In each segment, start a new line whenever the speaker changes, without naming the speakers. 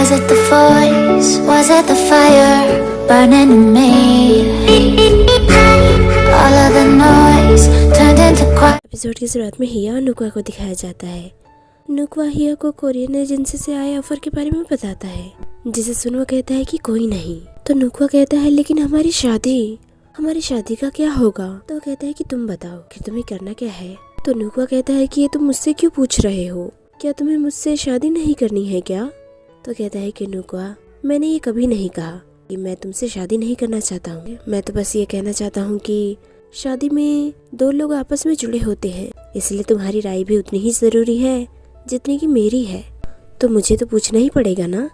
Was it the voice? Was it the fire burning in me? All of the noise turned into quiet.
Episode की शुरुआत में हिया और नुकवा को दिखाया जाता है। नुकवा हिया को कोरियन एजेंसी से आए ऑफर के बारे में बताता है, जिसे सुनवा कहता है कि कोई नहीं। तो नुकवा कहता है लेकिन हमारी शादी का क्या होगा? तो वो कहता है कि तुम बताओ कि तुम्हें करना क्या है। तो नुकवा कहता है कि ये तुम मुझसे क्यों पूछ रहे हो? क्या तुम्हें मुझसे शादी नहीं करनी है क्या? तो कहता है कि नुकवा, मैंने ये कभी नहीं कहा कि मैं तुमसे शादी नहीं करना चाहता हूँ। मैं तो बस ये कहना चाहता हूँ कि शादी में दो लोग आपस में जुड़े होते हैं, इसलिए तुम्हारी राय भी उतनी ही जरूरी है जितनी कि मेरी है। तो मुझे तो पूछना ही पड़ेगा ना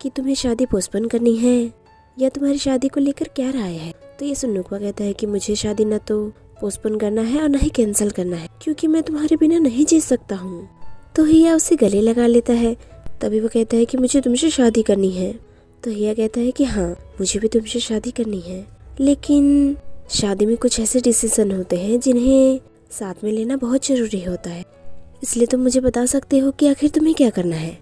कि तुम्हें शादी पोस्टपोन करनी है या तुम्हारी शादी को लेकर क्या राय है। तो ये सुन नुकवा कहता है कि मुझे शादी न तो पोस्टपोन करना है और न ही कैंसिल करना है, क्योंकि मैं तुम्हारे बिना नहीं जी सकता हूँ। तो हिया उसे गले लगा लेता है। तभी वो कहता है कि मुझे तुमसे शादी करनी है। तो हिया कहता है कि हाँ, मुझे भी तुमसे शादी करनी है, लेकिन शादी में कुछ ऐसे डिसीजन होते हैं जिन्हें साथ में लेना बहुत जरूरी होता है, इसलिए तुम मुझे बता सकते हो कि आखिर तुम्हें क्या करना है,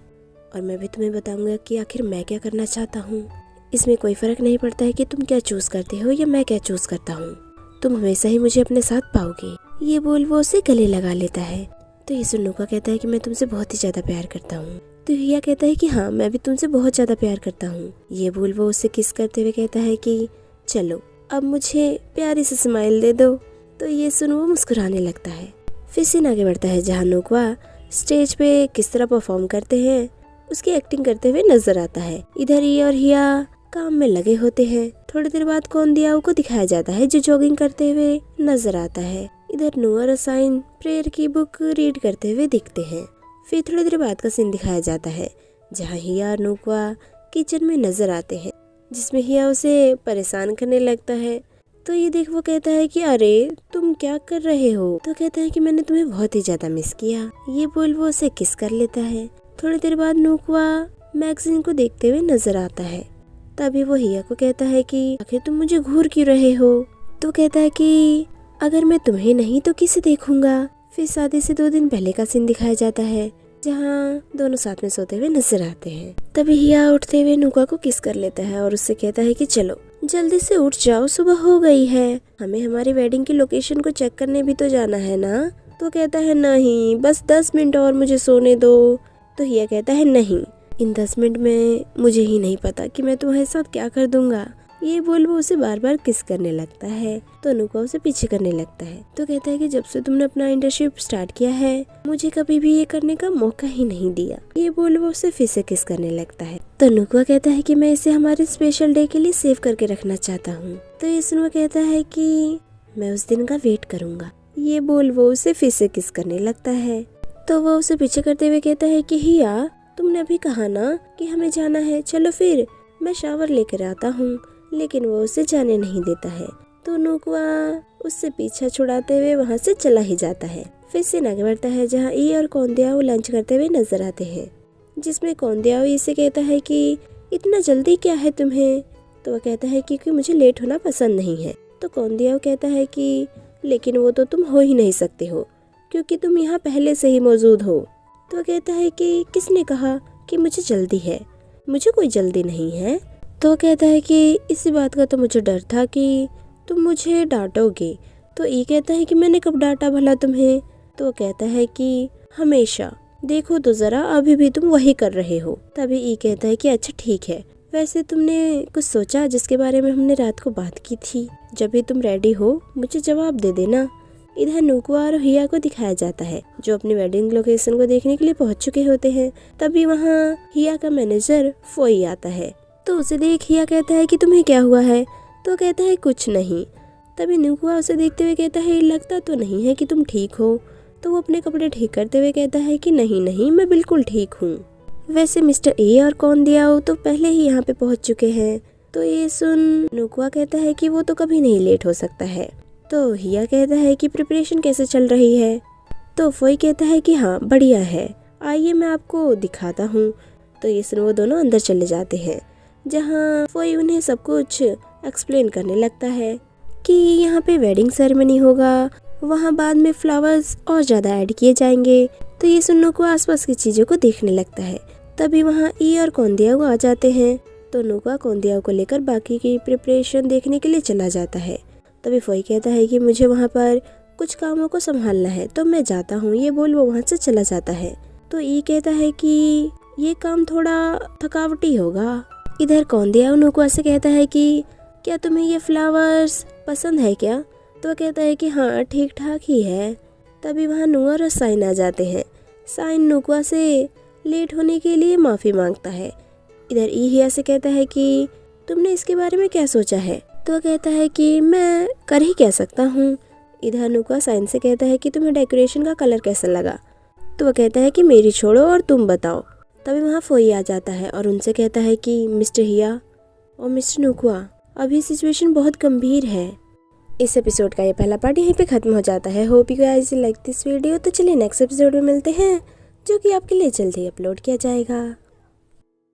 और मैं भी तुम्हें बताऊंगा कि आखिर मैं क्या करना चाहता हूँ। इसमें कोई फर्क नहीं पड़ता है कि तुम क्या चूज करते हो या मैं क्या चूज करता हूँ, तुम हमेशा ही मुझे अपने साथ पाओगे। ये बोल वो उसे गले लगा लेता है। तो ये सुन नुकवा कहता है कि मैं तुमसे बहुत ही ज्यादा प्यार करता हूँ। तो हिया कहता है कि हाँ, मैं भी तुमसे बहुत ज्यादा प्यार करता हूँ। ये बोल वो उसे किस करते हुए कहता है कि चलो अब मुझे प्यारी से स्माइल दे दो। तो ये सुन वो मुस्कुराने लगता है। फिर सीन आगे बढ़ता है जहाँ नुकवा स्टेज पे किस तरह परफॉर्म करते हैं उसकी एक्टिंग करते हुए नजर आता है। इधर ये और हिया काम में लगे होते हैं। थोड़ी देर बाद कौंदियाओ को दिखाया जाता है जो जॉगिंग करते हुए नजर आता है। इधर नु और असाइन प्रेयर की बुक रीड करते हुए दिखते हैं। फिर थोड़ी देर बाद का सीन दिखाया जाता है जहाँ हिया और नुकवा किचन में नजर आते हैं, जिसमें हिया उसे परेशान करने लगता है। तो ये देख वो कहता है कि अरे तुम क्या कर रहे हो? तो कहता है कि मैंने तुम्हें बहुत ही ज्यादा मिस किया। ये बोल वो उसे किस कर लेता है। थोड़ी देर बाद नुकवा मैगजीन को देखते हुए नजर आता है। तभी वो हिया को कहता है कि आखिर तुम मुझे घूर क्यों रहे हो? तो कहता है कि अगर मैं तुम्हें नहीं तो किसे देखूंगा। फिर शादी से 2 दिन पहले का सीन दिखाया जाता है जहाँ दोनों साथ में सोते हुए नजर आते हैं। तभी हिया उठते हुए नुकवा को किस कर लेता है और उससे कहता है कि चलो जल्दी से उठ जाओ, सुबह हो गई है, हमें हमारी वेडिंग की लोकेशन को चेक करने भी तो जाना है ना। तो कहता है नहीं, बस 10 मिनट और मुझे सोने दो। तो हिया कहता है नहीं, इन 10 मिनट में मुझे ही नहीं पता कि मैं तुम्हारे साथ क्या कर दूंगा। ये बोल वो उसे बार बार किस करने लगता है। तो नुकवा उसे पीछे करने लगता है। तो कहता है कि जब से तुमने अपना इंटर्नशिप स्टार्ट किया है मुझे कभी भी ये करने का मौका ही नहीं दिया। ये बोल वो उसे फिर से किस करने लगता है। तो नुकवा कहता है कि मैं इसे हमारे स्पेशल डे के लिए सेव करके रखना चाहता हूँ। तो ये सुनवा कहता है कि मैं उस दिन का वेट करूंगा। ये बोल वो उसे फिर से किस करने लगता है। तो वो उसे पीछे करते हुए कहता है कि हिया, तुमने अभी कहा ना कि हमें जाना है, चलो फिर मैं शावर लेकर आता हूँ। लेकिन वो उसे जाने नहीं देता है। तो नुकवा उससे पीछा छुड़ाते हुए वहाँ से चला ही जाता है। फिर सीन आगे बढ़ता है जहाँ ई और कौंदियाओ लंच करते हुए नजर आते हैं, जिसमें कौंदियाओ इसे कहता है कि इतना जल्दी क्या है तुम्हें? तो वह कहता है क्योंकि मुझे लेट होना पसंद नहीं है। तो कौंदियाओ कहता है कि लेकिन वो तो तुम हो ही नहीं सकते हो क्योंकि तुम यहाँ पहले से ही मौजूद हो। तो वह कहता है कि किसने कहा कि मुझे जल्दी है? मुझे कोई जल्दी नहीं है। तो कहता है कि इसी बात का तो मुझे डर था कि तुम मुझे डांटोगे। तो ये कहता है कि मैंने कब डांटा भला तुम्हें? तो कहता है कि हमेशा, देखो तो जरा अभी भी तुम वही कर रहे हो। तभी ये कहता है कि अच्छा ठीक है, वैसे तुमने कुछ सोचा जिसके बारे में हमने रात को बात की थी? जब भी तुम रेडी हो मुझे जवाब दे देना। इधर नुकवा और हिया को दिखाया जाता है जो अपनी वेडिंग लोकेशन को देखने के लिए पहुंच चुके होते हैं। तभी वहाँ हिया का मैनेजर फोई आता है। तो उसे देख हिया कहता है कि तुम्हें क्या हुआ है? तो कहता है कुछ नहीं। तभी नुकवा उसे देखते हुए कहता है लगता तो नहीं है कि तुम ठीक हो। तो वो अपने कपड़े ठीक करते हुए कहता है कि नहीं नहीं, मैं बिल्कुल ठीक हूँ। वैसे मिस्टर ए और कौंदियाओ तो पहले ही यहाँ पे पहुँच चुके हैं। तो ये सुन नुकवा कहता है कि वो तो कभी नहीं लेट हो सकता है। तो हिया कहता है कि प्रिपरेशन कैसे चल रही है? तो फोई कहता है कि हाँ बढ़िया है, आइए मैं आपको दिखाता हूँ। तो ये सुन वो दोनों अंदर चले जाते हैं जहाँ फोई उन्हें सब कुछ एक्सप्लेन करने लगता है कि यहाँ पे वेडिंग सेरेमनी होगा, वहाँ बाद में फ्लावर्स और ज़्यादा ऐड किए जाएंगे। तो ये सुन्नो को आसपास की चीज़ों को देखने लगता है। तभी वहाँ ई और कोंदियाओ आ जाते हैं। तो नुकुआ कोंदियाओ को लेकर बाकी की प्रिपरेशन देखने के लिए चला जाता है। तभी फोई कहता है कि मुझे वहाँ पर कुछ कामों को संभालना है तो मैं जाता हूँ, ये बोल वो वहाँ से चला जाता है। तो ई कहता है कि ये काम थोड़ा थकावटी होगा। इधर कोंदियाओ नुकुआ से कहता है कि क्या तुम्हें ये फ्लावर्स पसंद है क्या? तो वह कहता है कि हाँ ठीक ठाक ही है। तभी वहाँ नुआ और साइन आ जाते हैं। साइन नुकुआ से लेट होने के लिए माफ़ी मांगता है। इधर ई हिया से कहता है कि तुमने इसके बारे में क्या सोचा है? तो वह कहता है कि मैं कर ही कह सकता हूँ। इधर नुकुआ साइन से कहता है कि तुम्हें डेकोरेशन का कलर कैसा लगा? तो वह कहता है कि मेरी छोड़ो और तुम बताओ। तभी वहाँ फोई आ जाता है और उनसे कहता है कि मिस्टर हिया और मिस्टर नुकुआ, अभी सिचुएशन बहुत गंभीर है। इस एपिसोड का ये पहला पार्ट यहीं पे खत्म हो जाता है। Hope you guys like this video. तो चलिए नेक्स्ट एपिसोड में मिलते हैं, जो कि आपके लिए जल्दी अपलोड किया जाएगा।